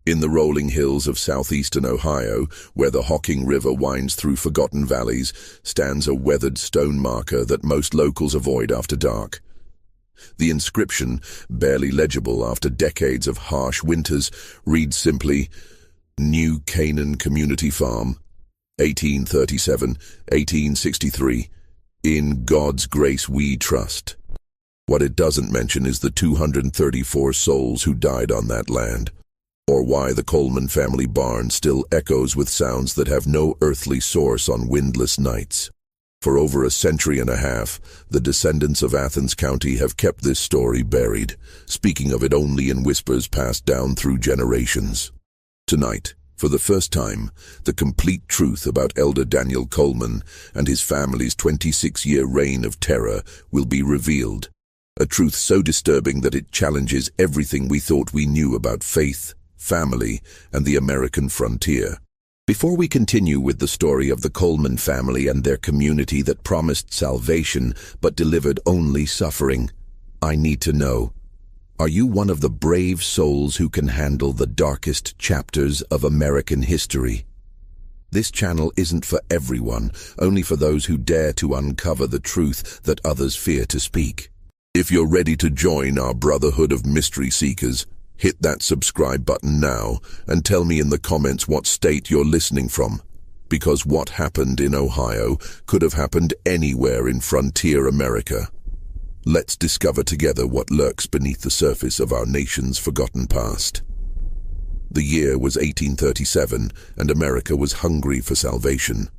In the rolling hills of southeastern Ohio, where the Hocking River winds through forgotten valleys, stands a weathered stone marker that most locals avoid after dark. The inscription, barely legible after decades of harsh winters, reads simply, New Canaan Community Farm, 1837-1863. In God's grace we trust. What it doesn't mention is the 234 souls who died on that land, or why the Coleman family barn still echoes with sounds that have no earthly source on windless nights. For over a century and a half, the descendants of Athens County have kept this story buried, speaking of it only in whispers passed down through generations. Tonight, for the first time, the complete truth about Elder Daniel Coleman and his family's 26-year reign of terror will be revealed. A truth so disturbing that it challenges everything we thought we knew about faith, family, and the American frontier. Before we continue with the story of the Coleman family and their community that promised salvation but delivered only suffering, I need to know, are you one of the brave souls who can handle the darkest chapters of American history? This channel isn't for everyone, only for those who dare to uncover the truth that others fear to speak. If you're ready to join our brotherhood of mystery seekers, hit that subscribe button now and tell me in the comments what state you're listening from, because what happened in Ohio could have happened anywhere in frontier America. Let's discover together what lurks beneath the surface of our nation's forgotten past. The year was 1837, and America was hungry for salvation.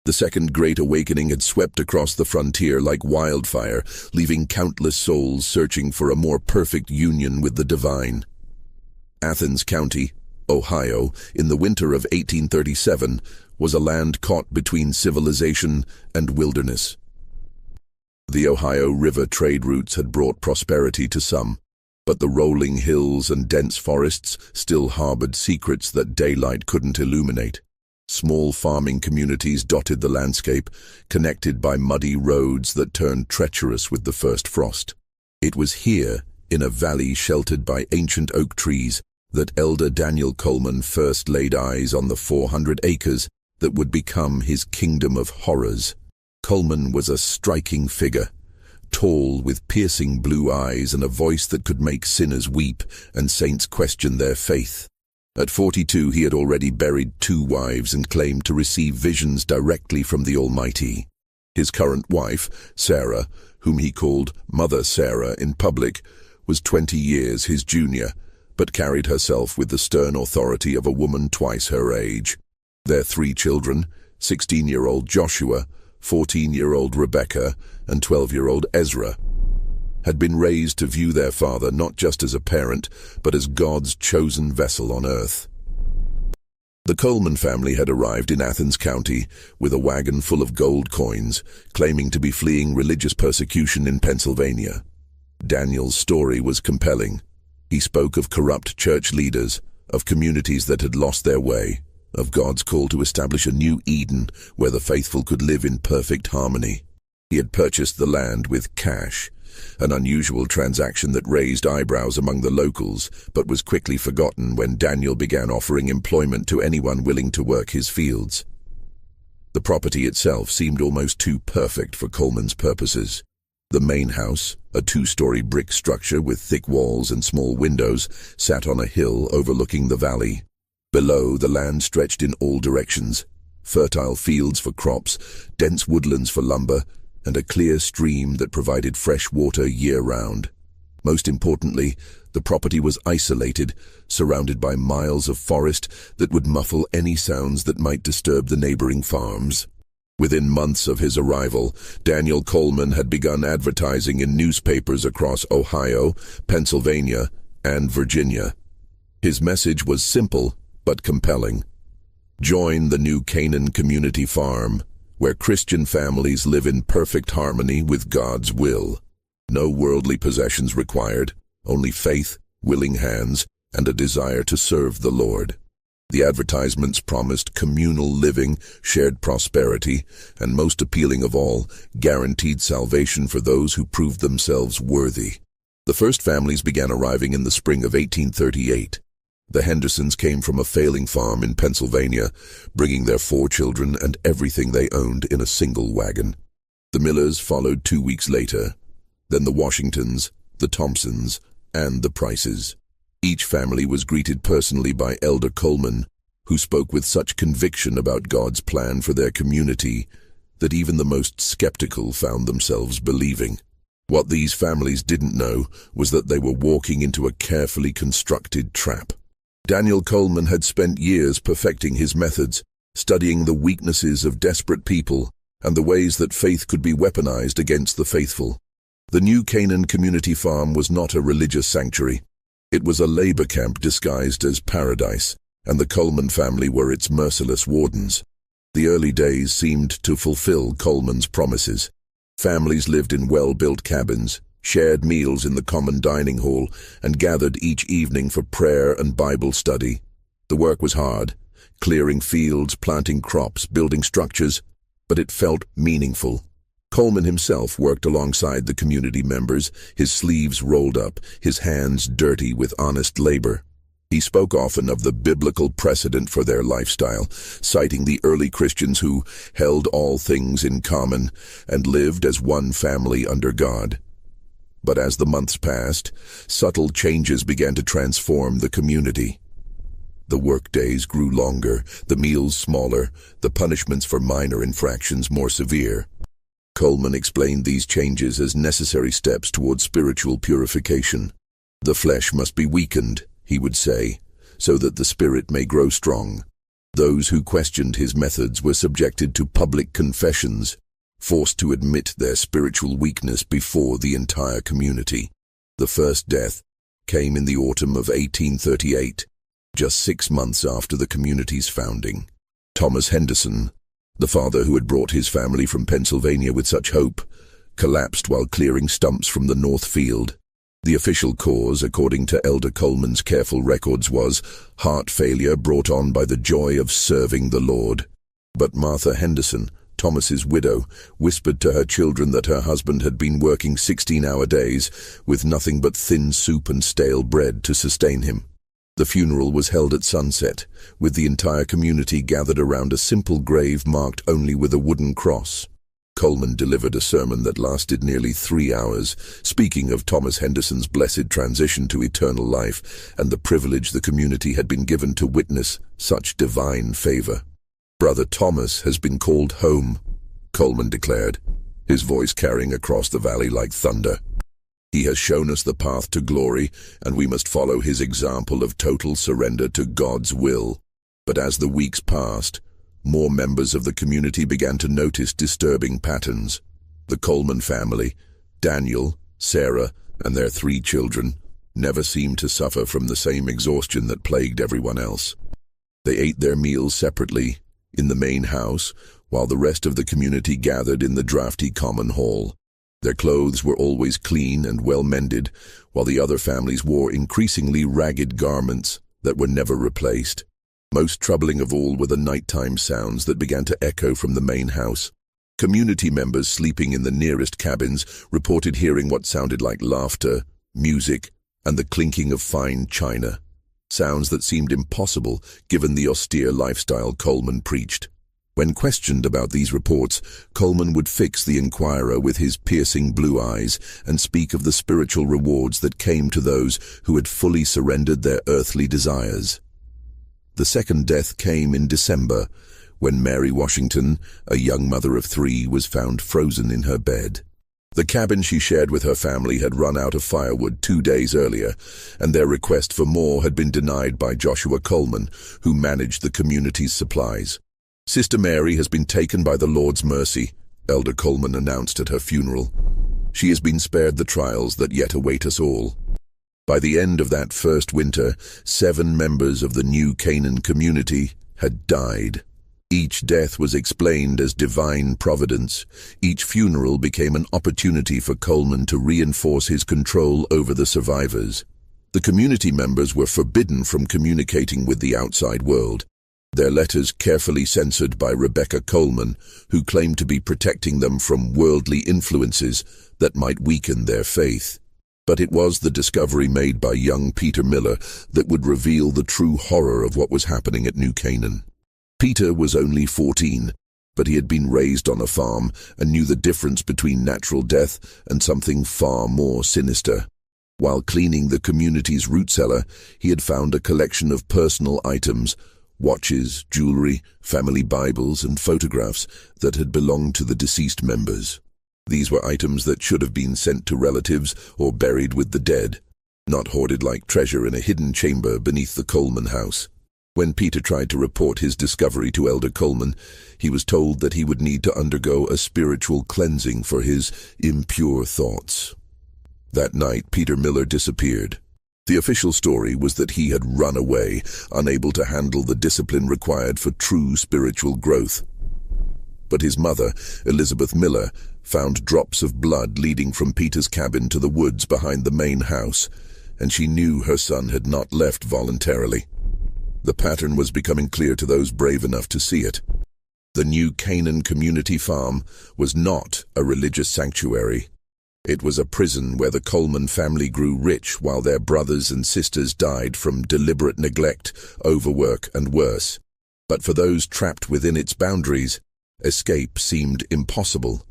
The Second Great Awakening had swept across the frontier like wildfire, leaving countless souls searching for a more perfect union with the divine. Athens County, Ohio, in the winter of 1837, was a land caught between civilization and wilderness. The Ohio River trade routes had brought prosperity to some, but the rolling hills and dense forests still harbored secrets that daylight couldn't illuminate. Small farming communities dotted the landscape, connected by muddy roads that turned treacherous with the first frost. It was here, in a valley sheltered by ancient oak trees, that Elder Daniel Coleman first laid eyes on the 400 acres that would become his kingdom of horrors. Coleman was a striking figure, tall with piercing blue eyes and a voice that could make sinners weep and saints question their faith. At 42, he had already buried 2 wives and claimed to receive visions directly from the Almighty. His current wife, Sarah, whom he called Mother Sarah in public, was 20 years his junior, but carried herself with the stern authority of a woman twice her age. Their 3 children, 16-year-old Joshua, 14-year-old Rebecca, and 12-year-old Ezra, had been raised to view their father not just as a parent, but as God's chosen vessel on earth. The Coleman family had arrived in Athens County with a wagon full of gold coins, claiming to be fleeing religious persecution in Pennsylvania. Daniel's story was compelling. He spoke of corrupt church leaders, of communities that had lost their way, of God's call to establish a new Eden where the faithful could live in perfect harmony. He had purchased the land with cash, an unusual transaction that raised eyebrows among the locals, but was quickly forgotten when Daniel began offering employment to anyone willing to work his fields. The property itself seemed almost too perfect for Coleman's purposes. The main house, a 2-story brick structure with thick walls and small windows, sat on a hill overlooking the valley. Below, the land stretched in all directions, fertile fields for crops, dense woodlands for lumber, and a clear stream that provided fresh water year-round. Most importantly, the property was isolated, surrounded by miles of forest that would muffle any sounds that might disturb the neighboring farms. Within months of his arrival, Daniel Coleman had begun advertising in newspapers across Ohio, Pennsylvania, and Virginia. His message was simple but compelling. Join the New Canaan Community Farm, where Christian families live in perfect harmony with God's will. No worldly possessions required, only faith, willing hands, and a desire to serve the Lord. The advertisements promised communal living, shared prosperity, and most appealing of all, guaranteed salvation for those who proved themselves worthy. The first families began arriving in the spring of 1838. The Hendersons came from a failing farm in Pennsylvania, bringing their 4 children and everything they owned in a single wagon. The Millers followed 2 weeks later, then the Washingtons, the Thompsons, and the Prices. Each family was greeted personally by Elder Coleman, who spoke with such conviction about God's plan for their community that even the most skeptical found themselves believing. What these families didn't know was that they were walking into a carefully constructed trap. Daniel Coleman had spent years perfecting his methods, studying the weaknesses of desperate people and the ways that faith could be weaponized against the faithful. The new Canaan Community Farm was not a religious sanctuary. It was a labor camp disguised as paradise, and the Coleman family were its merciless wardens. The early days seemed to fulfill Coleman's promises. Families lived in well-built cabins, shared meals in the common dining hall, and gathered each evening for prayer and Bible study. The work was hard, clearing fields, planting crops, building structures, but it felt meaningful. Coleman himself worked alongside the community members, his sleeves rolled up, his hands dirty with honest labor. He spoke often of the biblical precedent for their lifestyle, citing the early Christians who held all things in common and lived as one family under God. But as the months passed, subtle changes began to transform the community. The workdays grew longer, the meals smaller, the punishments for minor infractions more severe. Coleman explained these changes as necessary steps toward spiritual purification. The flesh must be weakened, he would say, so that the spirit may grow strong. Those who questioned his methods were subjected to public confessions, forced to admit their spiritual weakness before the entire community. The first death came in the autumn of 1838, just 6 months after the community's founding. Thomas Henderson, the father who had brought his family from Pennsylvania with such hope, collapsed while clearing stumps from the north field. The official cause, according to Elder Coleman's careful records, was heart failure brought on by the joy of serving the Lord. But Martha Henderson, Thomas's widow, whispered to her children that her husband had been working 16-hour days with nothing but thin soup and stale bread to sustain him. The funeral was held at sunset, with the entire community gathered around a simple grave marked only with a wooden cross. Coleman delivered a sermon that lasted nearly 3 hours, speaking of Thomas Henderson's blessed transition to eternal life and the privilege the community had been given to witness such divine favor. "Brother Thomas has been called home," Coleman declared, his voice carrying across the valley like thunder. "He has shown us the path to glory, and we must follow his example of total surrender to God's will." But as the weeks passed, more members of the community began to notice disturbing patterns. The Coleman family, Daniel, Sarah, and their 3 children, never seemed to suffer from the same exhaustion that plagued everyone else. They ate their meals separately, in the main house, while the rest of the community gathered in the drafty common hall. Their clothes were always clean and well-mended, while the other families wore increasingly ragged garments that were never replaced. Most troubling of all were the nighttime sounds that began to echo from the main house. Community members sleeping in the nearest cabins reported hearing what sounded like laughter, music, and the clinking of fine china, sounds that seemed impossible given the austere lifestyle Coleman preached. When questioned about these reports, Coleman would fix the inquirer with his piercing blue eyes and speak of the spiritual rewards that came to those who had fully surrendered their earthly desires. The second death came in December, when Mary Washington, a young mother of 3, was found frozen in her bed. The cabin she shared with her family had run out of firewood 2 days earlier, and their request for more had been denied by Joshua Coleman, who managed the community's supplies. "Sister Mary has been taken by the Lord's mercy," Elder Coleman announced at her funeral. "She has been spared the trials that yet await us all." By the end of that first winter, 7 members of the new Canaan community had died. Each death was explained as divine providence. Each funeral became an opportunity for Coleman to reinforce his control over the survivors. The community members were forbidden from communicating with the outside world, their letters carefully censored by Rebecca Coleman, who claimed to be protecting them from worldly influences that might weaken their faith. But it was the discovery made by young Peter Miller that would reveal the true horror of what was happening at New Canaan. Peter was only 14, but he had been raised on a farm and knew the difference between natural death and something far more sinister. While cleaning the community's root cellar, he had found a collection of personal items, watches, jewelry, family Bibles, and photographs that had belonged to the deceased members. These were items that should have been sent to relatives or buried with the dead, not hoarded like treasure in a hidden chamber beneath the Coleman house. When Peter tried to report his discovery to Elder Coleman, he was told that he would need to undergo a spiritual cleansing for his impure thoughts. That night, Peter Miller disappeared. The official story was that he had run away, unable to handle the discipline required for true spiritual growth. But his mother, Elizabeth Miller, found drops of blood leading from Peter's cabin to the woods behind the main house, and she knew her son had not left voluntarily. The pattern was becoming clear to those brave enough to see it. The new Canaan Community Farm was not a religious sanctuary. It was a prison where the Coleman family grew rich while their brothers and sisters died from deliberate neglect, overwork, and worse. But for those trapped within its boundaries, escape seemed impossible.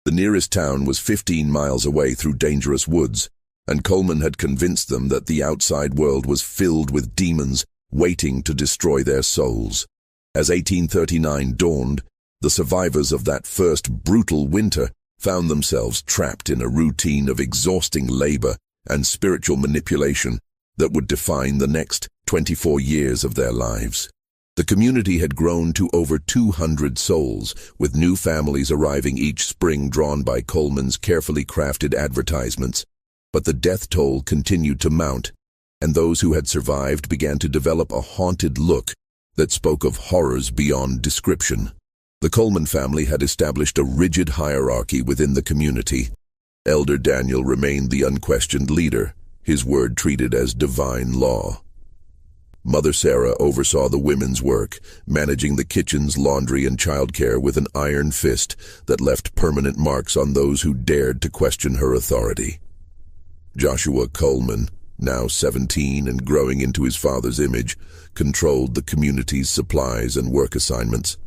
The nearest town was 15 miles away through dangerous woods, and Coleman had convinced them that the outside world was filled with demons waiting to destroy their souls. As 1839 dawned, the survivors of that first brutal winter found themselves trapped in a routine of exhausting labor and spiritual manipulation that would define the next 24 years of their lives. The community had grown to over 200 souls, with new families arriving each spring drawn by Coleman's carefully crafted advertisements. But the death toll continued to mount, and those who had survived began to develop a haunted look that spoke of horrors beyond description. The Coleman family had established a rigid hierarchy within the community. Elder Daniel remained the unquestioned leader, his word treated as divine law. Mother Sarah oversaw the women's work, managing the kitchen's laundry and childcare with an iron fist that left permanent marks on those who dared to question her authority. Joshua Coleman, now 17 and growing into his father's image, controlled the community's supplies and work assignments.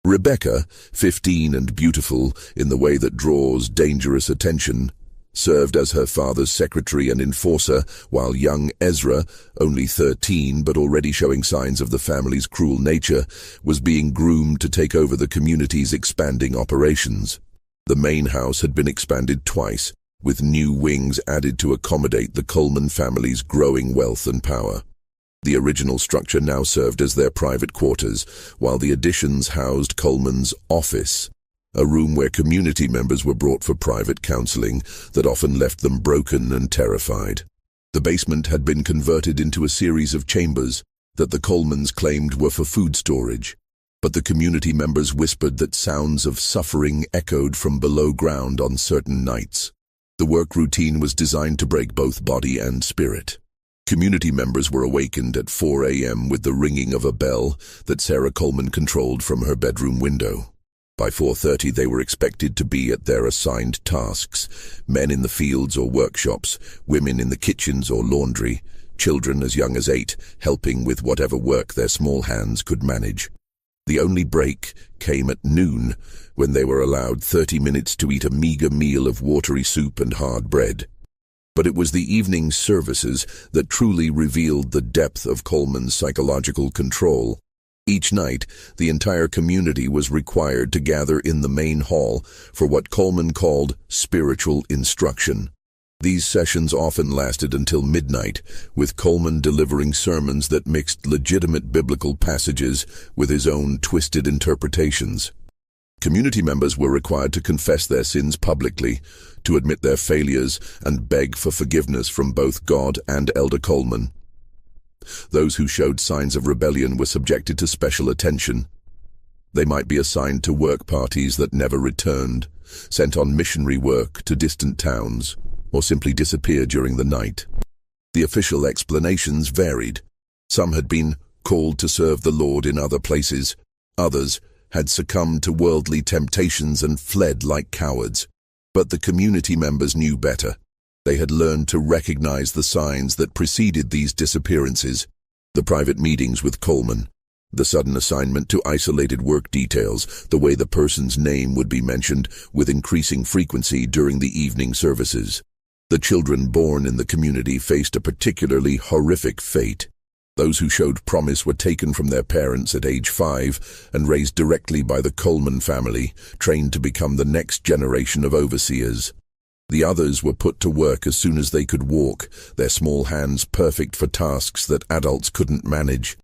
Rebecca, 15 and beautiful in the way that draws dangerous attention, served as her father's secretary and enforcer, while young Ezra, only 13 but already showing signs of the family's cruel nature, was being groomed to take over the community's expanding operations. The main house had been expanded twice, with new wings added to accommodate the Coleman family's growing wealth and power. The original structure now served as their private quarters, while the additions housed Coleman's office, a room where community members were brought for private counseling that often left them broken and terrified. The basement had been converted into a series of chambers that the Colemans claimed were for food storage, but the community members whispered that sounds of suffering echoed from below ground on certain nights. The work routine was designed to break both body and spirit. Community members were awakened at 4 a.m. with the ringing of a bell that Sarah Coleman controlled from her bedroom window. By 4:30 they were expected to be at their assigned tasks, men in the fields or workshops, women in the kitchens or laundry, children as young as 8 helping with whatever work their small hands could manage. The only break came at noon, when they were allowed 30 minutes to eat a meager meal of watery soup and hard bread. But it was the evening services that truly revealed the depth of Coleman's psychological control. Each night, the entire community was required to gather in the main hall for what Coleman called spiritual instruction. These sessions often lasted until midnight, with Coleman delivering sermons that mixed legitimate biblical passages with his own twisted interpretations. Community members were required to confess their sins publicly, to admit their failures, and beg for forgiveness from both God and Elder Coleman. Those who showed signs of rebellion were subjected to special attention. They might be assigned to work parties that never returned, sent on missionary work to distant towns, or simply disappear during the night. The official explanations varied. Some had been called to serve the Lord in other places. Others had succumbed to worldly temptations and fled like cowards. But the community members knew better. They had learned to recognize the signs that preceded these disappearances: the private meetings with Coleman, the sudden assignment to isolated work details, the way the person's name would be mentioned with increasing frequency during the evening services. The children born in the community faced a particularly horrific fate. Those who showed promise were taken from their parents at age 5 and raised directly by the Coleman family, trained to become the next generation of overseers. The others were put to work as soon as they could walk, their small hands perfect for tasks that adults couldn't manage.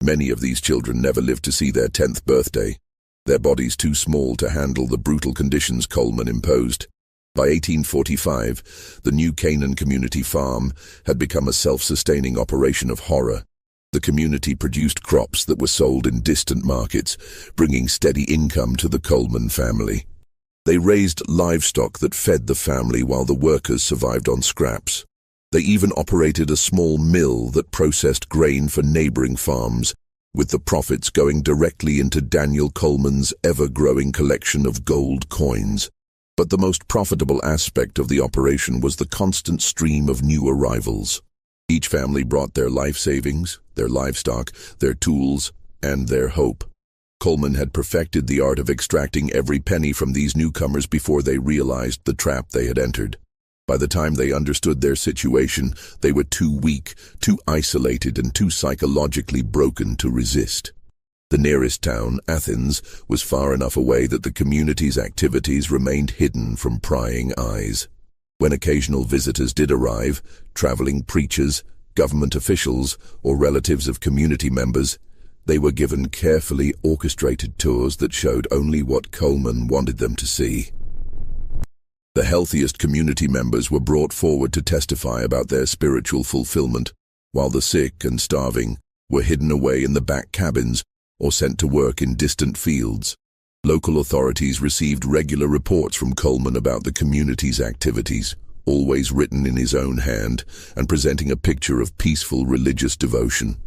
Many of these children never lived to see their 10th birthday, their bodies too small to handle the brutal conditions Coleman imposed. By 1845, the new Canaan Community Farm had become a self-sustaining operation of horror. The community produced crops that were sold in distant markets, bringing steady income to the Coleman family. They raised livestock that fed the family while the workers survived on scraps. They even operated a small mill that processed grain for neighboring farms, with the profits going directly into Daniel Coleman's ever-growing collection of gold coins. But the most profitable aspect of the operation was the constant stream of new arrivals. Each family brought their life savings, their livestock, their tools, and their hope. Coleman had perfected the art of extracting every penny from these newcomers before they realized the trap they had entered. By the time they understood their situation, they were too weak, too isolated, and too psychologically broken to resist. The nearest town, Athens, was far enough away that the community's activities remained hidden from prying eyes. When occasional visitors did arrive, traveling preachers, government officials, or relatives of community members, they were given carefully orchestrated tours that showed only what Coleman wanted them to see. The healthiest community members were brought forward to testify about their spiritual fulfillment, while the sick and starving were hidden away in the back cabins or sent to work in distant fields. Local authorities received regular reports from Coleman about the community's activities, always written in his own hand and presenting a picture of peaceful religious devotion.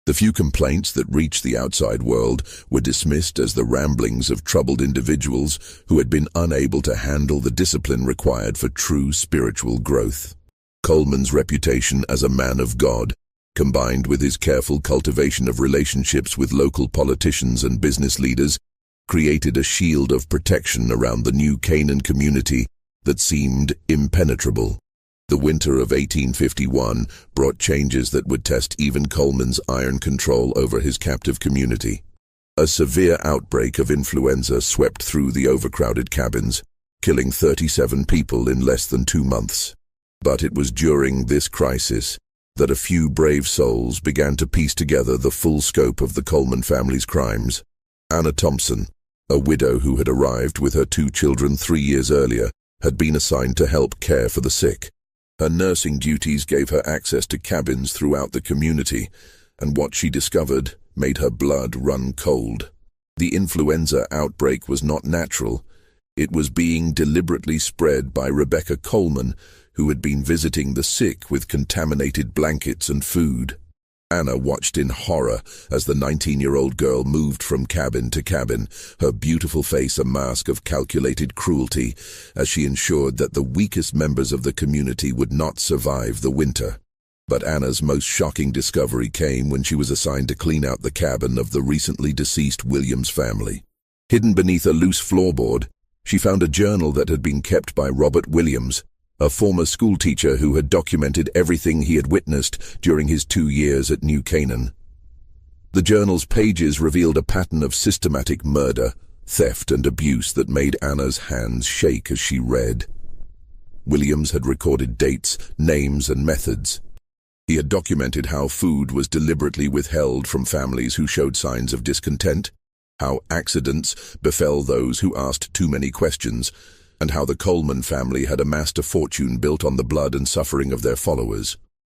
The few complaints that reached the outside world were dismissed as the ramblings of troubled individuals who had been unable to handle the discipline required for true spiritual growth. Coleman's reputation as a man of God, combined with his careful cultivation of relationships with local politicians and business leaders, created a shield of protection around the new Canaan community that seemed impenetrable. The winter of 1851 brought changes that would test even Coleman's iron control over his captive community. A severe outbreak of influenza swept through the overcrowded cabins, killing 37 people in less than 2 months. But it was during this crisis that a few brave souls began to piece together the full scope of the Coleman family's crimes. Anna Thompson, a widow who had arrived with her 2 children 3 years earlier, had been assigned to help care for the sick. Her nursing duties gave her access to cabins throughout the community, and what she discovered made her blood run cold. The influenza outbreak was not natural. It was being deliberately spread by Rebecca Coleman, who had been visiting the sick with contaminated blankets and food. Anna watched in horror as the 19-year-old girl moved from cabin to cabin, her beautiful face a mask of calculated cruelty, as she ensured that the weakest members of the community would not survive the winter. But Anna's most shocking discovery came when she was assigned to clean out the cabin of the recently deceased Williams family. Hidden beneath a loose floorboard, she found a journal that had been kept by Robert Williams, a former schoolteacher who had documented everything he had witnessed during his 2 years at New Canaan. The journal's pages revealed a pattern of systematic murder, theft, and abuse that made Anna's hands shake as she read. Williams had recorded dates, names, and methods. He had documented how food was deliberately withheld from families who showed signs of discontent, how accidents befell those who asked too many questions, and how the Coleman family had amassed a fortune built on the blood and suffering of their followers.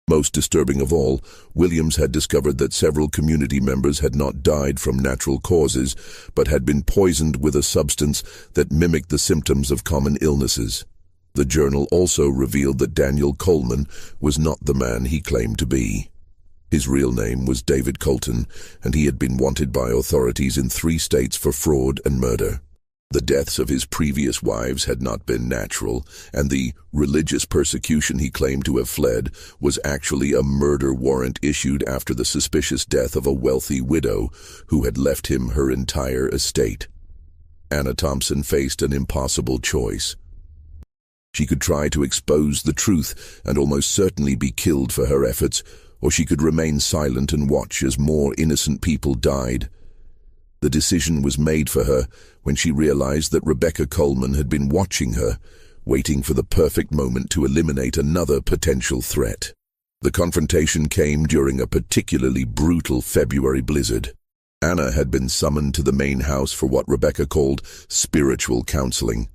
Most disturbing of all, Williams had discovered that several community members had not died from natural causes, but had been poisoned with a substance that mimicked the symptoms of common illnesses. The journal also revealed that Daniel Coleman was not the man he claimed to be. His real name was David Colton, and he had been wanted by authorities in 3 states for fraud and murder. The deaths of his previous wives had not been natural, and the religious persecution he claimed to have fled was actually a murder warrant issued after the suspicious death of a wealthy widow who had left him her entire estate. Anna Thompson faced an impossible choice. She could try to expose the truth and almost certainly be killed for her efforts, or she could remain silent and watch as more innocent people died. The decision was made for her when she realized that Rebecca Coleman had been watching her, waiting for the perfect moment to eliminate another potential threat. The confrontation came during a particularly brutal February blizzard. Anna had been summoned to the main house for what Rebecca called spiritual counseling.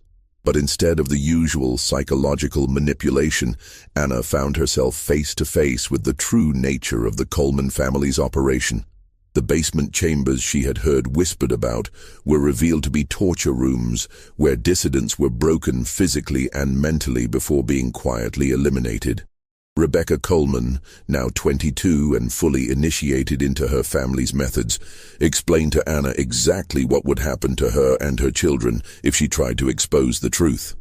But instead of the usual psychological manipulation, Anna found herself face to face with the true nature of the Coleman family's operation. The basement chambers she had heard whispered about were revealed to be torture rooms where dissidents were broken physically and mentally before being quietly eliminated. Rebecca Coleman, now 22 and fully initiated into her family's methods, explained to Anna exactly what would happen to her and her children if she tried to expose the truth.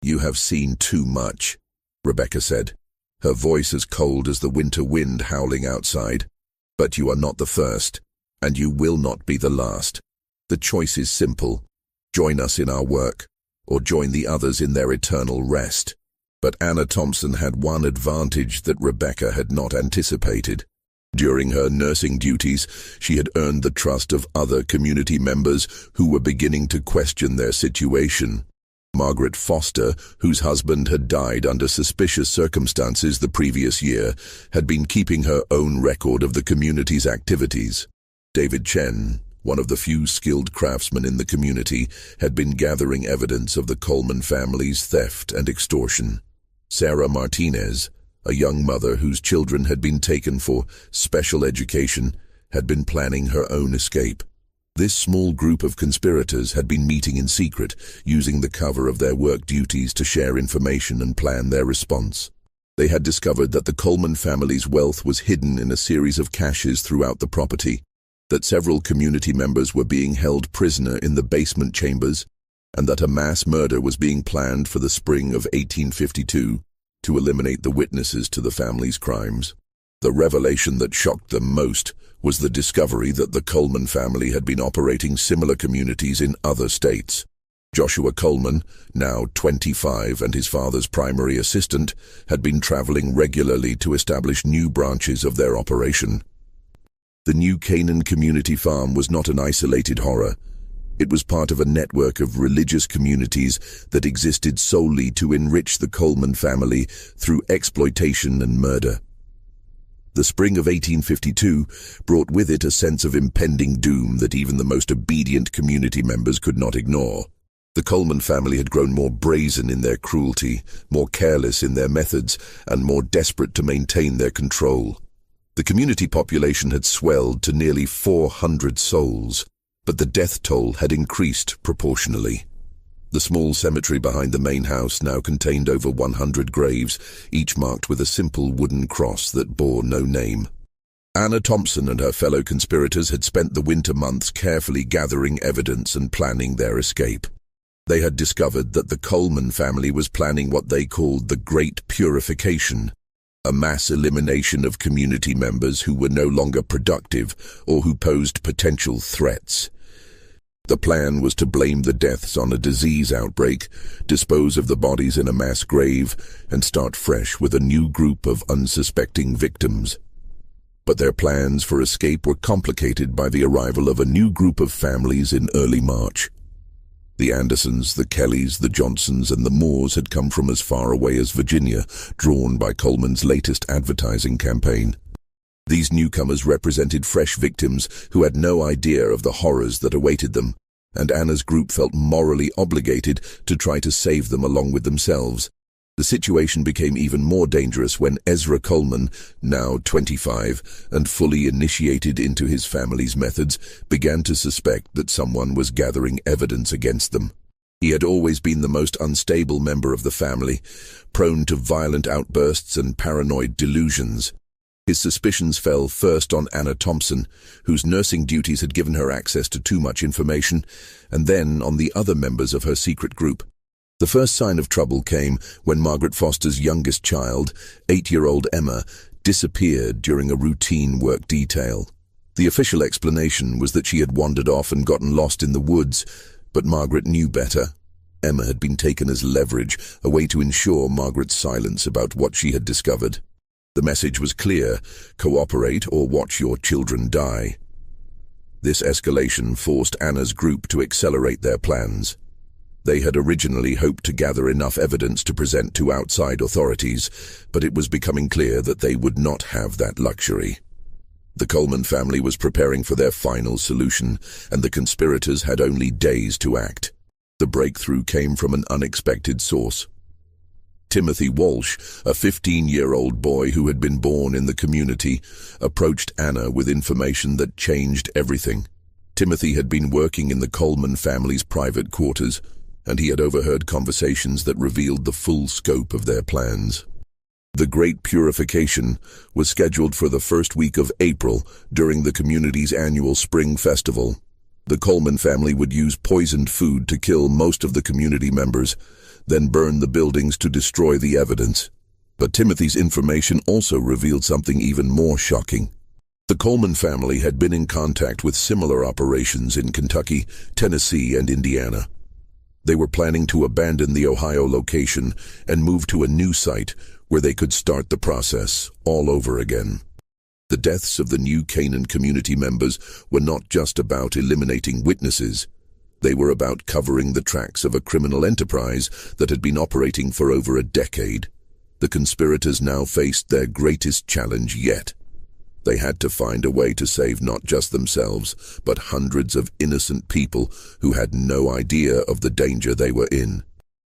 "You have seen too much," Rebecca said, her voice as cold as the winter wind howling outside. "But you are not the first, and you will not be the last. The choice is simple. Join us in our work, or join the others in their eternal rest." But Anna Thompson had one advantage that Rebecca had not anticipated. During her nursing duties, she had earned the trust of other community members who were beginning to question their situation. Margaret Foster, whose husband had died under suspicious circumstances the previous year, had been keeping her own record of the community's activities. David Chen, one of the few skilled craftsmen in the community, had been gathering evidence of the Coleman family's theft and extortion. Sarah Martinez, a young mother whose children had been taken for special education, had been planning her own escape. This small group of conspirators had been meeting in secret, using the cover of their work duties to share information and plan their response. They had discovered that the Coleman family's wealth was hidden in a series of caches throughout the property, that several community members were being held prisoner in the basement chambers, and that a mass murder was being planned for the spring of 1852 to eliminate the witnesses to the family's crimes. The revelation that shocked them most was the discovery that the Coleman family had been operating similar communities in other states. Joshua Coleman, now 25 and his father's primary assistant, had been traveling regularly to establish new branches of their operation. The new Canaan Community Farm was not an isolated horror. It was part of a network of religious communities that existed solely to enrich the Coleman family through exploitation and murder. The spring of 1852 brought with it a sense of impending doom that even the most obedient community members could not ignore. The Coleman family had grown more brazen in their cruelty, more careless in their methods, and more desperate to maintain their control. The community population had swelled to nearly 400 souls, but the death toll had increased proportionally. The small cemetery behind the main house now contained over 100 graves, each marked with a simple wooden cross that bore no name. Anna Thompson and her fellow conspirators had spent the winter months carefully gathering evidence and planning their escape. They had discovered that the Coleman family was planning what they called the Great Purification, a mass elimination of community members who were no longer productive or who posed potential threats. The plan was to blame the deaths on a disease outbreak, dispose of the bodies in a mass grave, and start fresh with a new group of unsuspecting victims. But their plans for escape were complicated by the arrival of a new group of families in early March. The Andersons, the Kellys, the Johnsons, and the Moores had come from as far away as Virginia, drawn by Coleman's latest advertising campaign. These newcomers represented fresh victims who had no idea of the horrors that awaited them, and Anna's group felt morally obligated to try to save them along with themselves. The situation became even more dangerous when Ezra Coleman, now 25 and fully initiated into his family's methods, began to suspect that someone was gathering evidence against them. He had always been the most unstable member of the family, prone to violent outbursts and paranoid delusions. His suspicions fell first on Anna Thompson, whose nursing duties had given her access to too much information, and then on the other members of her secret group. The first sign of trouble came when Margaret Foster's youngest child, 8-year-old Emma, disappeared during a routine work detail. The official explanation was that she had wandered off and gotten lost in the woods, but Margaret knew better. Emma had been taken as leverage, a way to ensure Margaret's silence about what she had discovered. The message was clear: cooperate or watch your children die. This escalation forced Anna's group to accelerate their plans. They had originally hoped to gather enough evidence to present to outside authorities, but it was becoming clear that they would not have that luxury. The Coleman family was preparing for their final solution, and the conspirators had only days to act. The breakthrough came from an unexpected source. Timothy Walsh, a 15-year-old boy who had been born in the community, approached Anna with information that changed everything. Timothy had been working in the Coleman family's private quarters, and he had overheard conversations that revealed the full scope of their plans. The Great Purification was scheduled for the first week of April during the community's annual spring festival. The Coleman family would use poisoned food to kill most of the community members, then burn the buildings to destroy the evidence. But Timothy's information also revealed something even more shocking. The Coleman family had been in contact with similar operations in Kentucky, Tennessee, and Indiana. They were planning to abandon the Ohio location and move to a new site where they could start the process all over again. The deaths of the new Canaan community members were not just about eliminating witnesses. They were about covering the tracks of a criminal enterprise that had been operating for over a decade. The conspirators now faced their greatest challenge yet. They had to find a way to save not just themselves, but hundreds of innocent people who had no idea of the danger they were in.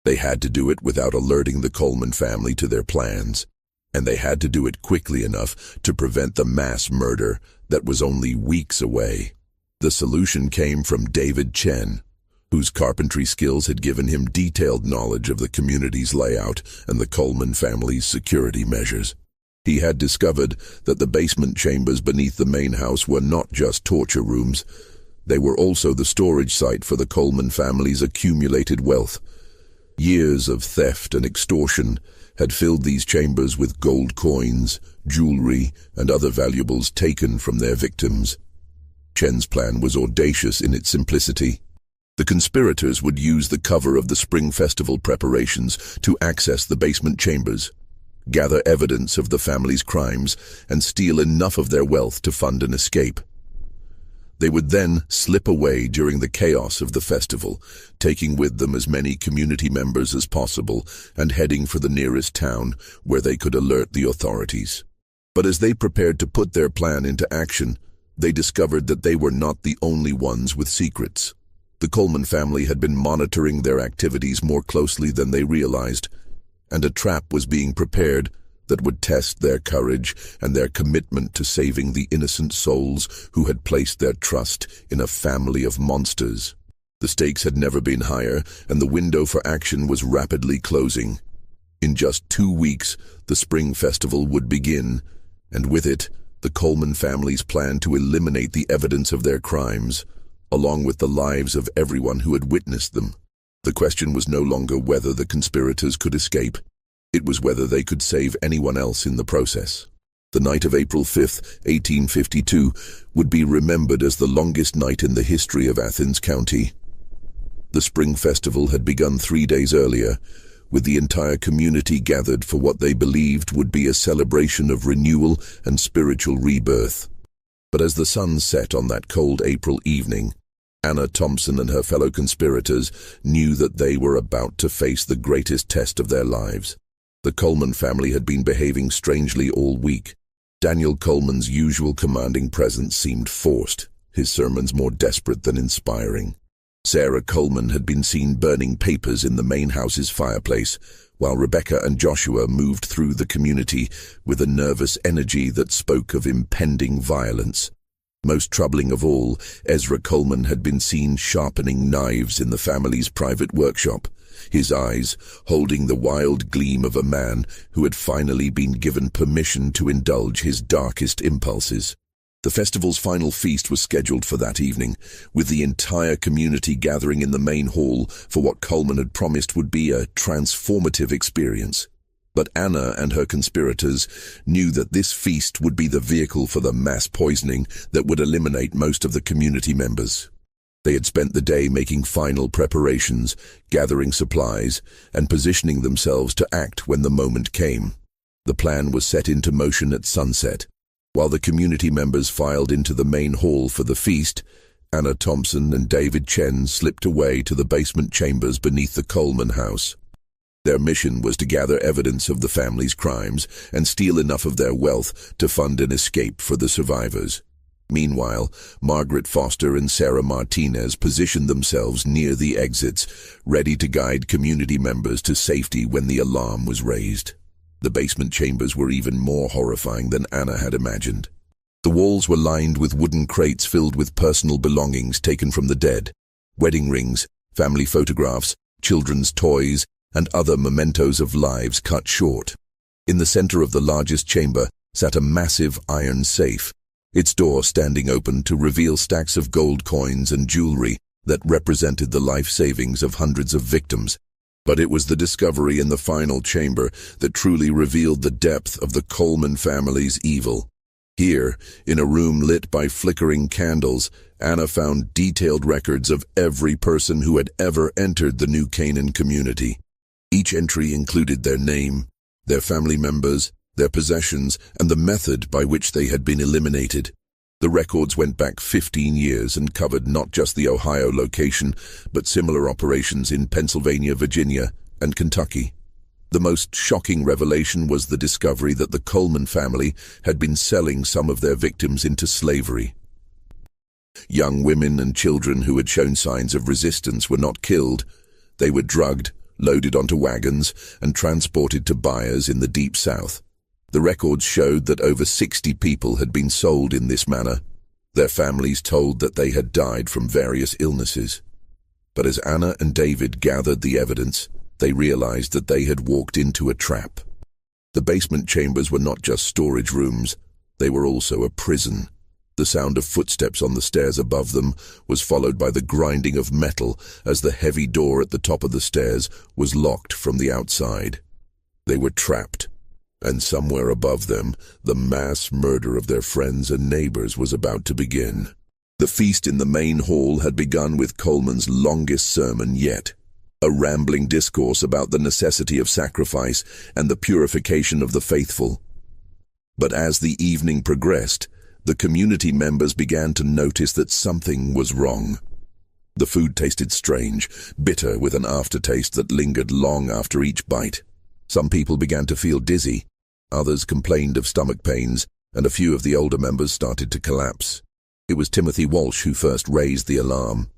They had to do it without alerting the Coleman family to their plans, and they had to do it quickly enough to prevent the mass murder that was only weeks away. The solution came from David Chen, whose carpentry skills had given him detailed knowledge of the community's layout and the Coleman family's security measures. He had discovered that the basement chambers beneath the main house were not just torture rooms. They were also the storage site for the Coleman family's accumulated wealth. Years of theft and extortion had filled these chambers with gold coins, jewelry, and other valuables taken from their victims. Chen's plan was audacious in its simplicity. The conspirators would use the cover of the Spring Festival preparations to access the basement chambers, gather evidence of the family's crimes, and steal enough of their wealth to fund an escape. They would then slip away during the chaos of the festival, taking with them as many community members as possible and heading for the nearest town where they could alert the authorities. But as they prepared to put their plan into action, they discovered that they were not the only ones with secrets. The Coleman family had been monitoring their activities more closely than they realized, and a trap was being prepared that would test their courage and their commitment to saving the innocent souls who had placed their trust in a family of monsters. The stakes had never been higher, and the window for action was rapidly closing. In just 2 weeks, the Spring Festival would begin, and with it, the Coleman family's plan to eliminate the evidence of their crimes, along with the lives of everyone who had witnessed them. The question was no longer whether the conspirators could escape. It was whether they could save anyone else in the process. The night of April 5, 1852, would be remembered as the longest night in the history of Athens County. The Spring Festival had begun 3 days earlier, with the entire community gathered for what they believed would be a celebration of renewal and spiritual rebirth. But as the sun set on that cold April evening, Anna Thompson and her fellow conspirators knew that they were about to face the greatest test of their lives. The Coleman family had been behaving strangely all week. Daniel Coleman's usual commanding presence seemed forced, his sermons more desperate than inspiring. Sarah Coleman had been seen burning papers in the main house's fireplace, while Rebecca and Joshua moved through the community with a nervous energy that spoke of impending violence. Most troubling of all, Ezra Coleman had been seen sharpening knives in the family's private workshop, his eyes holding the wild gleam of a man who had finally been given permission to indulge his darkest impulses. The festival's final feast was scheduled for that evening, with the entire community gathering in the main hall for what Coleman had promised would be a transformative experience. But Anna and her conspirators knew that this feast would be the vehicle for the mass poisoning that would eliminate most of the community members. They had spent the day making final preparations, gathering supplies, and positioning themselves to act when the moment came. The plan was set into motion at sunset. While the community members filed into the main hall for the feast, Anna Thompson and David Chen slipped away to the basement chambers beneath the Coleman house. Their mission was to gather evidence of the family's crimes and steal enough of their wealth to fund an escape for the survivors. Meanwhile, Margaret Foster and Sarah Martinez positioned themselves near the exits, ready to guide community members to safety when the alarm was raised. The basement chambers were even more horrifying than Anna had imagined. The walls were lined with wooden crates filled with personal belongings taken from the dead: wedding rings, family photographs, children's toys, and other mementos of lives cut short. In the center of the largest chamber sat a massive iron safe, its door standing open to reveal stacks of gold coins and jewelry that represented the life savings of hundreds of victims. But it was the discovery in the final chamber that truly revealed the depth of the Coleman family's evil. Here, in a room lit by flickering candles, Anna found detailed records of every person who had ever entered the new Canaan community. Each entry included their name, their family members, their possessions, and the method by which they had been eliminated. The records went back 15 years and covered not just the Ohio location, but similar operations in Pennsylvania, Virginia, and Kentucky. The most shocking revelation was the discovery that the Coleman family had been selling some of their victims into slavery. Young women and children who had shown signs of resistance were not killed. They were drugged, loaded onto wagons, and transported to buyers in the Deep South. The records showed that over 60 people had been sold in this manner, their families told that they had died from various illnesses. But as Anna and David gathered the evidence, they realized that they had walked into a trap. The basement chambers were not just storage rooms, they were also a prison. The sound of footsteps on the stairs above them was followed by the grinding of metal as the heavy door at the top of the stairs was locked from the outside. They were trapped, and somewhere above them, the mass murder of their friends and neighbors was about to begin. The feast in the main hall had begun with Coleman's longest sermon yet, a rambling discourse about the necessity of sacrifice and the purification of the faithful. But as the evening progressed, the community members began to notice that something was wrong. The food tasted strange, bitter with an aftertaste that lingered long after each bite. Some people began to feel dizzy, others complained of stomach pains, and a few of the older members started to collapse. It was Timothy Walsh who first raised the alarm.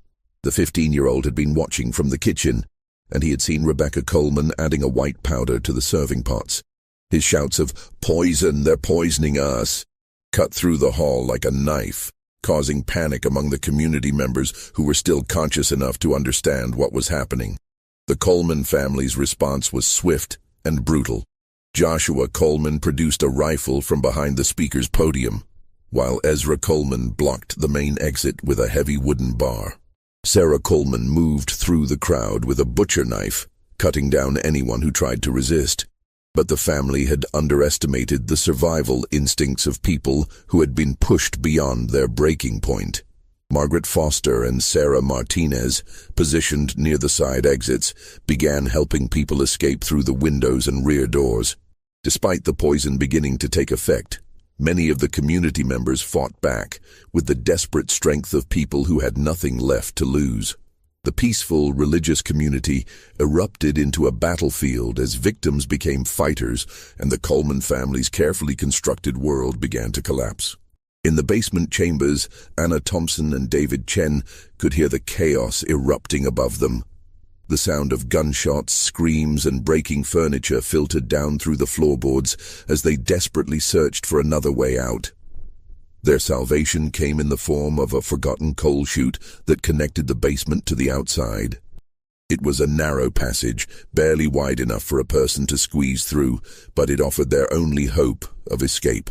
The 15-year-old had been watching from the kitchen, and he had seen Rebecca Coleman adding a white powder to the serving pots. His shouts of, "Poison, they're poisoning us," cut through the hall like a knife, causing panic among the community members who were still conscious enough to understand what was happening. The Coleman family's response was swift and brutal. Joshua Coleman produced a rifle from behind the speaker's podium, while Ezra Coleman blocked the main exit with a heavy wooden bar. Sarah Coleman moved through the crowd with a butcher knife, cutting down anyone who tried to resist. But the family had underestimated the survival instincts of people who had been pushed beyond their breaking point. Margaret Foster and Sarah Martinez, positioned near the side exits, began helping people escape through the windows and rear doors. Despite the poison beginning to take effect, many of the community members fought back with the desperate strength of people who had nothing left to lose. The peaceful religious community erupted into a battlefield as victims became fighters and the Coleman family's carefully constructed world began to collapse. In the basement chambers, Anna Thompson and David Chen could hear the chaos erupting above them. The sound of gunshots, screams, and breaking furniture filtered down through the floorboards as they desperately searched for another way out. Their salvation came in the form of a forgotten coal chute that connected the basement to the outside. It was a narrow passage, barely wide enough for a person to squeeze through, but it offered their only hope of escape.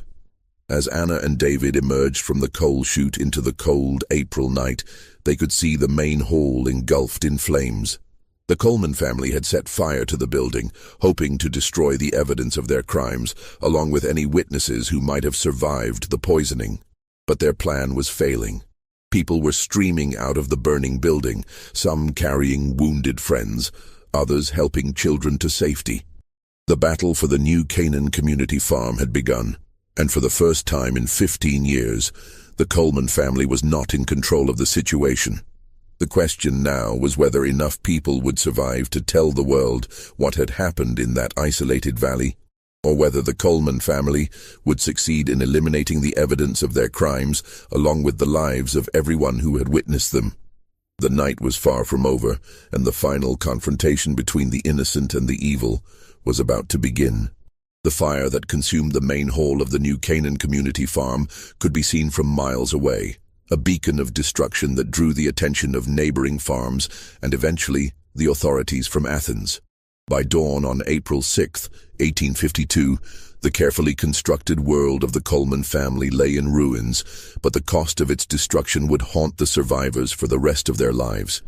As Anna and David emerged from the coal chute into the cold April night, they could see the main hall engulfed in flames. The Coleman family had set fire to the building, hoping to destroy the evidence of their crimes, along with any witnesses who might have survived the poisoning. But their plan was failing. People were streaming out of the burning building, some carrying wounded friends, others helping children to safety. The battle for the new Canaan Community Farm had begun, and for the first time in 15 years, the Coleman family was not in control of the situation. The question now was whether enough people would survive to tell the world what had happened in that isolated valley, or whether the Coleman family would succeed in eliminating the evidence of their crimes along with the lives of everyone who had witnessed them. The night was far from over, and the final confrontation between the innocent and the evil was about to begin. The fire that consumed the main hall of the new Canaan Community Farm could be seen from miles away, a beacon of destruction that drew the attention of neighboring farms and eventually the authorities from Athens. By dawn on April 6, 1852, the carefully constructed world of the Coleman family lay in ruins, but the cost of its destruction would haunt the survivors for the rest of their lives.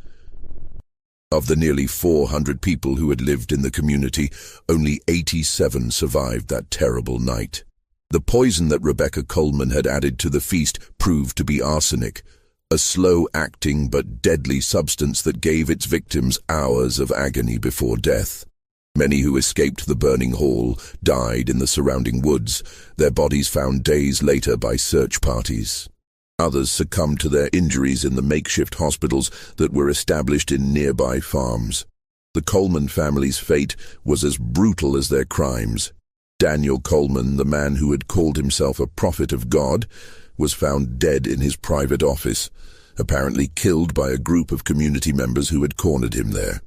Of the nearly 400 people who had lived in the community, only 87 survived that terrible night. The poison that Rebecca Coleman had added to the feast proved to be arsenic, a slow-acting but deadly substance that gave its victims hours of agony before death. Many who escaped the burning hall died in the surrounding woods, their bodies found days later by search parties. Others succumbed to their injuries in the makeshift hospitals that were established in nearby farms. The Coleman family's fate was as brutal as their crimes. Daniel Coleman, the man who had called himself a prophet of God, was found dead in his private office, apparently killed by a group of community members who had cornered him there.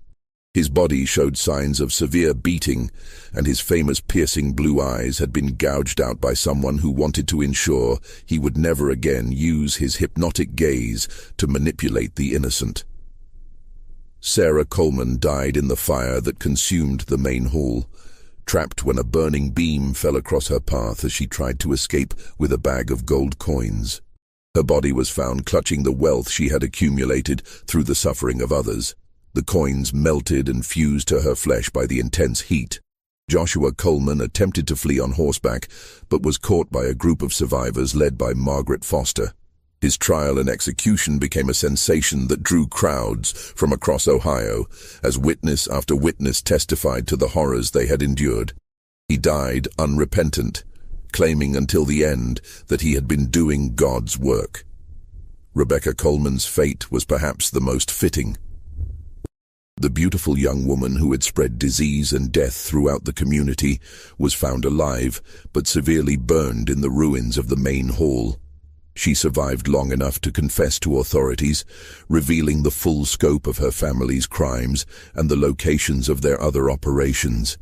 His body showed signs of severe beating, and his famous piercing blue eyes had been gouged out by someone who wanted to ensure he would never again use his hypnotic gaze to manipulate the innocent. Sarah Coleman died in the fire that consumed the main hall, trapped when a burning beam fell across her path as she tried to escape with a bag of gold coins. Her body was found clutching the wealth she had accumulated through the suffering of others. The coins melted and fused to her flesh by the intense heat. Joshua Coleman attempted to flee on horseback, but was caught by a group of survivors led by Margaret Foster. His trial and execution became a sensation that drew crowds from across Ohio, as witness after witness testified to the horrors they had endured. He died unrepentant, claiming until the end that he had been doing God's work. Rebecca Coleman's fate was perhaps the most fitting. The beautiful young woman who had spread disease and death throughout the community was found alive, but severely burned in the ruins of the main hall. She survived long enough to confess to authorities, revealing the full scope of her family's crimes and the locations of their other operations.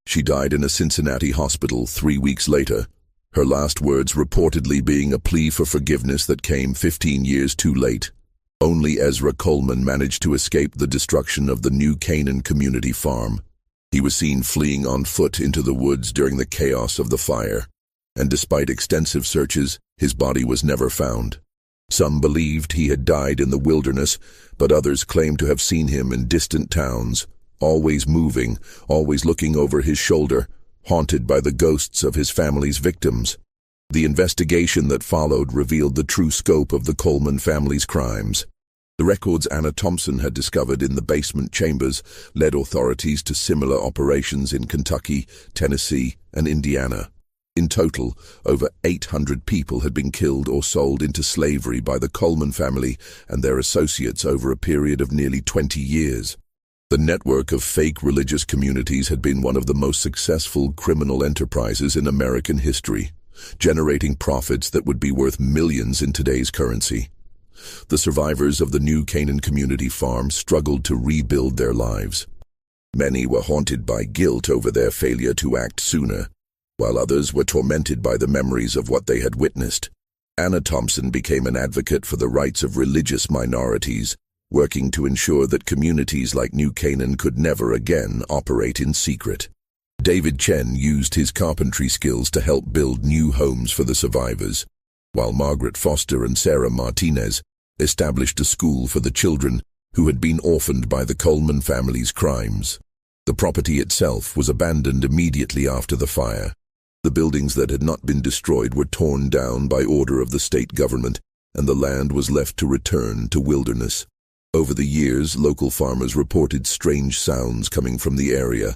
She died in a Cincinnati hospital 3 weeks later, her last words reportedly being a plea for forgiveness that came 15 years too late. Only Ezra Coleman managed to escape the destruction of the new Canaan Community Farm. He was seen fleeing on foot into the woods during the chaos of the fire, and despite extensive searches, his body was never found. Some believed he had died in the wilderness, but others claimed to have seen him in distant towns, always moving, always looking over his shoulder, haunted by the ghosts of his family's victims. The investigation that followed revealed the true scope of the Coleman family's crimes. The records Anna Thompson had discovered in the basement chambers led authorities to similar operations in Kentucky, Tennessee, and Indiana. In total, over 800 people had been killed or sold into slavery by the Coleman family and their associates over a period of nearly 20 years. The network of fake religious communities had been one of the most successful criminal enterprises in American history, generating profits that would be worth millions in today's currency. The survivors of the new Canaan Community Farm struggled to rebuild their lives. Many were haunted by guilt over their failure to act sooner, while others were tormented by the memories of what they had witnessed. Anna Thompson became an advocate for the rights of religious minorities, working to ensure that communities like New Canaan could never again operate in secret. David Chen used his carpentry skills to help build new homes for the survivors, while Margaret Foster and Sarah Martinez established a school for the children who had been orphaned by the Coleman family's crimes. The property itself was abandoned immediately after the fire. The buildings that had not been destroyed were torn down by order of the state government, and the land was left to return to wilderness. Over the years, local farmers reported strange sounds coming from the area,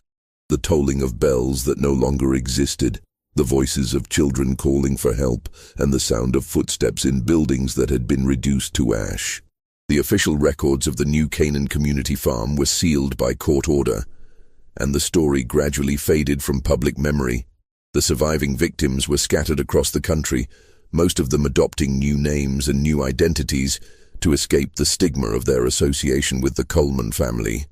the tolling of bells that no longer existed, the voices of children calling for help, and the sound of footsteps in buildings that had been reduced to ash. The official records of the New Canaan Community Farm were sealed by court order, and the story gradually faded from public memory. The surviving victims were scattered across the country, most of them adopting new names and new identities to escape the stigma of their association with the Coleman family.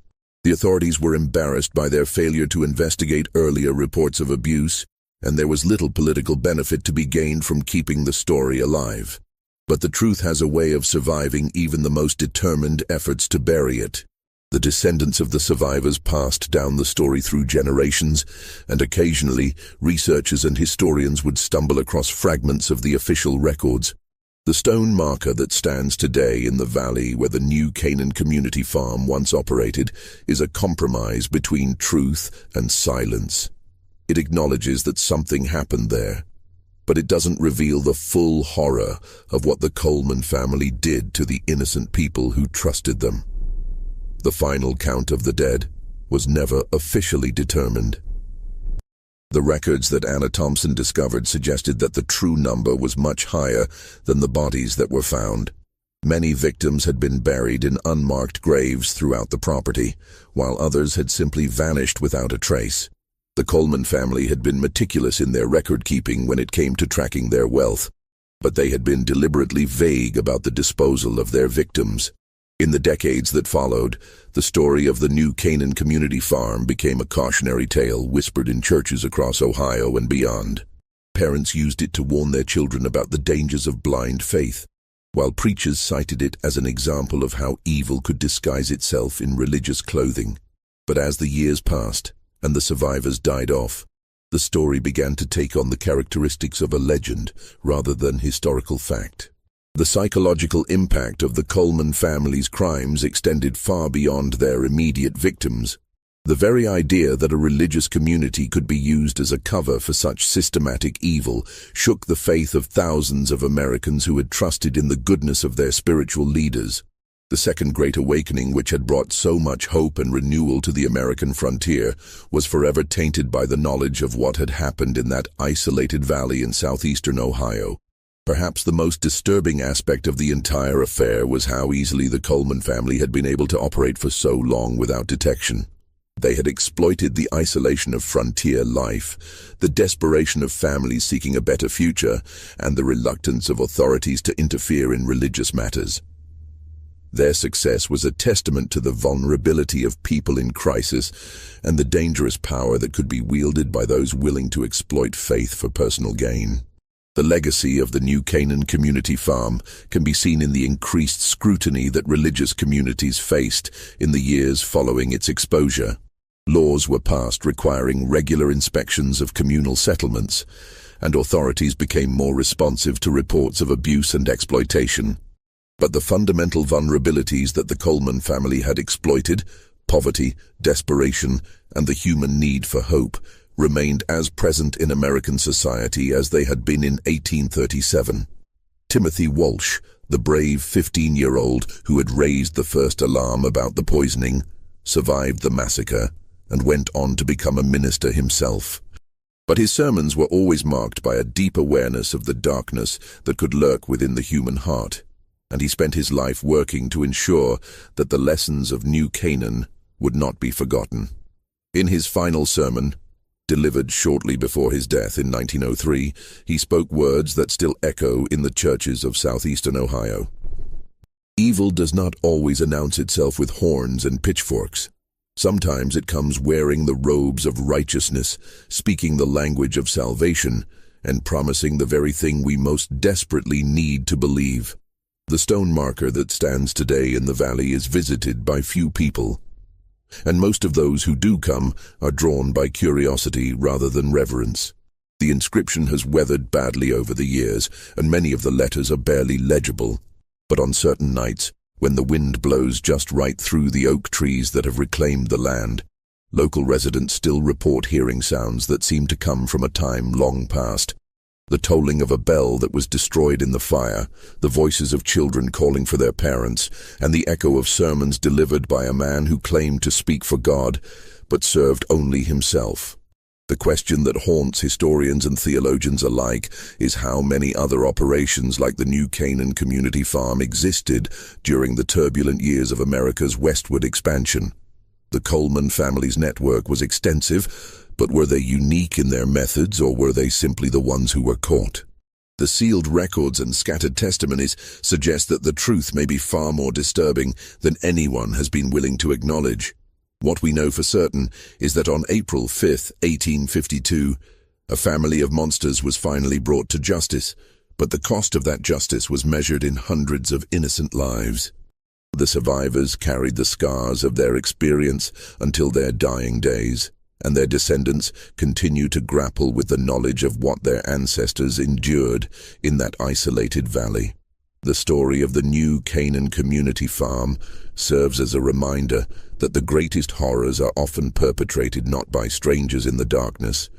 The authorities were embarrassed by their failure to investigate earlier reports of abuse, and there was little political benefit to be gained from keeping the story alive. But the truth has a way of surviving even the most determined efforts to bury it. The descendants of the survivors passed down the story through generations, and occasionally researchers and historians would stumble across fragments of the official records. The stone marker that stands today in the valley where the New Canaan Community Farm once operated is a compromise between truth and silence. It acknowledges that something happened there, but it doesn't reveal the full horror of what the Coleman family did to the innocent people who trusted them. The final count of the dead was never officially determined. The records that Anna Thompson discovered suggested that the true number was much higher than the bodies that were found. Many victims had been buried in unmarked graves throughout the property, while others had simply vanished without a trace. The Coleman family had been meticulous in their record-keeping when it came to tracking their wealth, but they had been deliberately vague about the disposal of their victims. In the decades that followed, the story of the New Canaan Community Farm became a cautionary tale whispered in churches across Ohio and beyond. Parents used it to warn their children about the dangers of blind faith, while preachers cited it as an example of how evil could disguise itself in religious clothing. But as the years passed, and the survivors died off, the story began to take on the characteristics of a legend rather than historical fact. The psychological impact of the Coleman family's crimes extended far beyond their immediate victims. The very idea that a religious community could be used as a cover for such systematic evil shook the faith of thousands of Americans who had trusted in the goodness of their spiritual leaders. The Second Great Awakening, which had brought so much hope and renewal to the American frontier, was forever tainted by the knowledge of what had happened in that isolated valley in southeastern Ohio. Perhaps the most disturbing aspect of the entire affair was how easily the Coleman family had been able to operate for so long without detection. They had exploited the isolation of frontier life, the desperation of families seeking a better future, and the reluctance of authorities to interfere in religious matters. Their success was a testament to the vulnerability of people in crisis and the dangerous power that could be wielded by those willing to exploit faith for personal gain. The legacy of the New Canaan Community Farm can be seen in the increased scrutiny that religious communities faced in the years following its exposure. Laws were passed requiring regular inspections of communal settlements, and authorities became more responsive to reports of abuse and exploitation. But the fundamental vulnerabilities that the Coleman family had exploited, poverty, desperation, and the human need for hope, remained as present in American society as they had been in 1837. Timothy Walsh, the brave 15-year-old who had raised the first alarm about the poisoning, survived the massacre and went on to become a minister himself. But his sermons were always marked by a deep awareness of the darkness that could lurk within the human heart, and he spent his life working to ensure that the lessons of New Canaan would not be forgotten. In his final sermon, delivered shortly before his death in 1903, he spoke words that still echo in the churches of southeastern Ohio. Evil does not always announce itself with horns and pitchforks. Sometimes it comes wearing the robes of righteousness, speaking the language of salvation, and promising the very thing we most desperately need to believe. The stone marker that stands today in the valley is visited by few people, and most of those who do come are drawn by curiosity rather than reverence. The inscription has weathered badly over the years, and many of the letters are barely legible. But on certain nights, when the wind blows just right through the oak trees that have reclaimed the land, local residents still report hearing sounds that seem to come from a time long past. The tolling of a bell that was destroyed in the fire, the voices of children calling for their parents, and the echo of sermons delivered by a man who claimed to speak for God, but served only himself. The question that haunts historians and theologians alike is how many other operations like the new Canaan Community Farm existed during the turbulent years of America's westward expansion. The Coleman family's network was extensive, but were they unique in their methods, or were they simply the ones who were caught? The sealed records and scattered testimonies suggest that the truth may be far more disturbing than anyone has been willing to acknowledge. What we know for certain is that on April 5, 1852, a family of monsters was finally brought to justice, but the cost of that justice was measured in hundreds of innocent lives. The survivors carried the scars of their experience until their dying days, and their descendants continue to grapple with the knowledge of what their ancestors endured in that isolated valley. The story of the new Canaan Community Farm serves as a reminder that the greatest horrors are often perpetrated not by strangers in the darkness,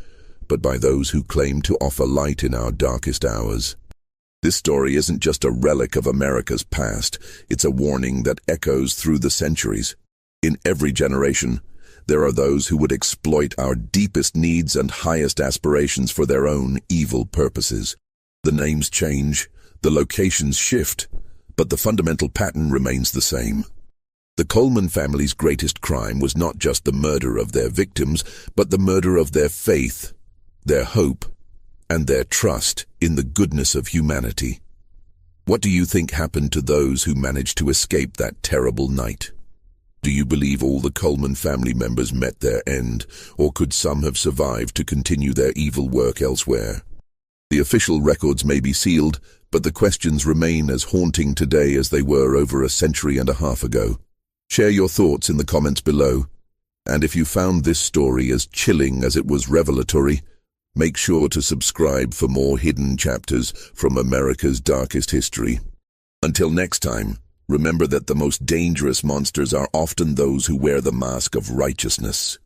but by those who claim to offer light in our darkest hours. This story isn't just a relic of America's past, it's a warning that echoes through the centuries. In every generation, there are those who would exploit our deepest needs and highest aspirations for their own evil purposes. The names change, the locations shift, but the fundamental pattern remains the same. The Coleman family's greatest crime was not just the murder of their victims, but the murder of their faith, their hope, and their trust in the goodness of humanity. What do you think happened to those who managed to escape that terrible night? Do you believe all the Coleman family members met their end, or could some have survived to continue their evil work elsewhere? The official records may be sealed, but the questions remain as haunting today as they were over a century and a half ago. Share your thoughts in the comments below, and if you found this story as chilling as it was revelatory, make sure to subscribe for more hidden chapters from America's darkest history. Until next time, remember that the most dangerous monsters are often those who wear the mask of righteousness.